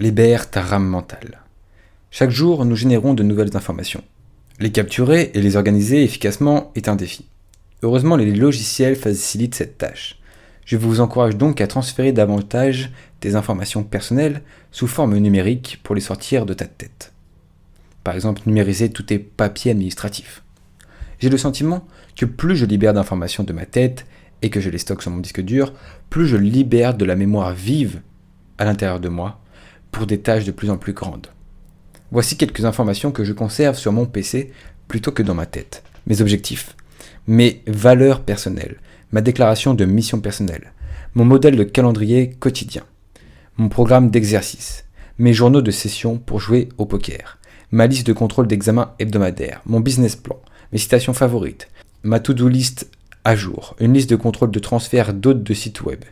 libère ta rame mentale. Chaque jour, nous générons de nouvelles informations. Les capturer et les organiser efficacement est un défi. Heureusement, les logiciels facilitent cette tâche. Je vous encourage donc à transférer davantage tes informations personnelles sous forme numérique pour les sortir de ta tête. Par exemple, numériser tous tes papiers administratifs. J'ai le sentiment que plus je libère d'informations de ma tête et que je les stocke sur mon disque dur, plus je libère de la mémoire vive à l'intérieur de moi pour des tâches de plus en plus grandes. Voici quelques informations que je conserve sur mon PC plutôt que dans ma tête. Mes objectifs, mes valeurs personnelles, ma déclaration de mission personnelle, mon modèle de calendrier quotidien, mon programme d'exercice, mes journaux de session pour jouer au poker, ma liste de contrôle d'examen hebdomadaire, mon business plan, mes citations favorites, ma to-do list à jour, une liste de contrôle de transfert d'hôtes de sites web,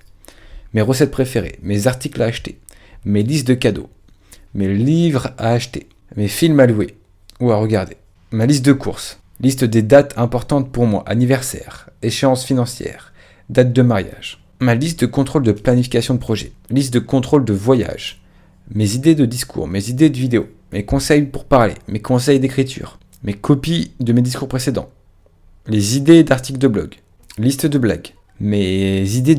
mes recettes préférées, mes articles à acheter, mes listes de cadeaux, mes livres à acheter, mes films à louer ou à regarder, ma liste de courses, liste des dates importantes pour moi, anniversaire, échéances financières, date de mariage, ma liste de contrôle de planification de projet, liste de contrôle de voyage, mes idées de discours, mes idées de vidéos, mes conseils pour parler, mes conseils d'écriture, mes copies de mes discours précédents, les idées d'articles de blog, liste de blagues, mes idées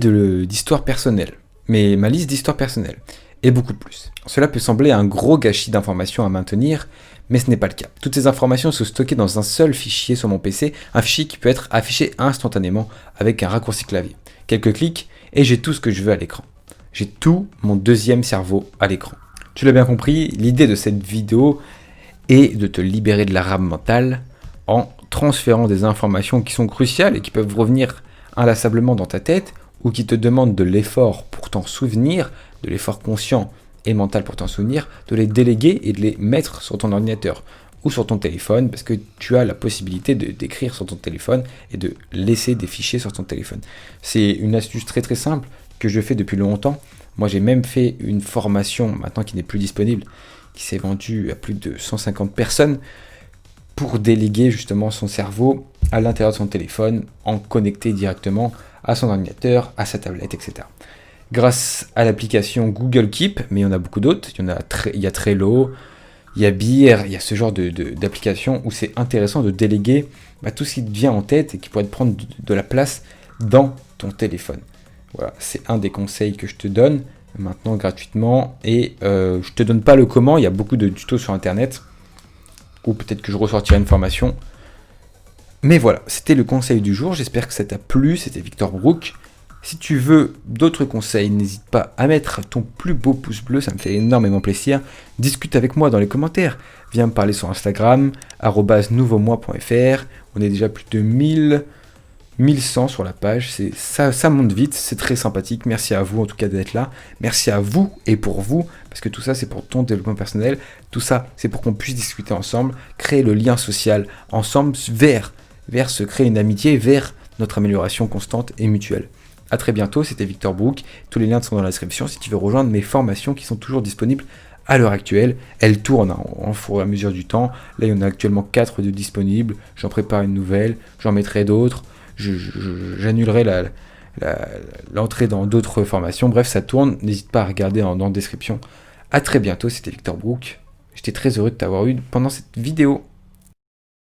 d'histoire personnelle, ma liste d'histoire personnelle, et beaucoup plus. Cela peut sembler un gros gâchis d'informations à maintenir, mais ce n'est pas le cas. Toutes ces informations sont stockées dans un seul fichier sur mon PC, un fichier qui peut être affiché instantanément avec un raccourci clavier. Quelques clics, et j'ai tout ce que je veux à l'écran. J'ai tout mon deuxième cerveau à l'écran. Tu l'as bien compris, l'idée de cette vidéo est de te libérer de la rame mentale en transférant des informations qui sont cruciales et qui peuvent revenir inlassablement dans ta tête ou qui te demandent de l'effort pour t'en souvenir, de l'effort conscient et mental pour t'en souvenir, de les déléguer et de les mettre sur ton ordinateur ou sur ton téléphone parce que tu as la possibilité d'écrire sur ton téléphone et de laisser des fichiers sur ton téléphone. C'est une astuce très très simple que je fais depuis longtemps. Moi j'ai même fait une formation maintenant qui n'est plus disponible, qui s'est vendue à plus de 150 personnes pour déléguer justement son cerveau à l'intérieur de son téléphone en connecté directement à son ordinateur, à sa tablette, etc. Grâce à l'application Google Keep, mais il y en a beaucoup d'autres, il y a Trello, il y a Beer, il y a ce genre d'applications où c'est intéressant de déléguer tout ce qui te vient en tête et qui pourrait te prendre de la place dans ton téléphone. Voilà, c'est un des conseils que je te donne maintenant gratuitement et je te donne pas le comment, il y a beaucoup de tutos sur internet ou peut-être que je ressortirai une formation. Mais voilà, c'était le conseil du jour, j'espère que ça t'a plu, c'était Victor Brook. Si tu veux d'autres conseils, n'hésite pas à mettre ton plus beau pouce bleu, ça me fait énormément plaisir. Discute avec moi dans les commentaires, viens me parler sur Instagram, @nouveaumoi.fr, on est déjà plus de 1100 sur la page, ça monte vite, c'est très sympathique, merci à vous en tout cas d'être là, merci à vous et pour vous, parce que tout ça c'est pour ton développement personnel, tout ça c'est pour qu'on puisse discuter ensemble, créer le lien social ensemble vers se créer une amitié, vers notre amélioration constante et mutuelle. A très bientôt, c'était Victor Brook, tous les liens sont dans la description si tu veux rejoindre mes formations qui sont toujours disponibles à l'heure actuelle. Elles tournent en fur et à mesure du temps, là il y en a actuellement 4 de disponibles, j'en prépare une nouvelle, j'en mettrai d'autres, j'annulerai l'entrée dans d'autres formations, bref ça tourne, n'hésite pas à regarder dans la description. A très bientôt, c'était Victor Brook, j'étais très heureux de t'avoir eu pendant cette vidéo.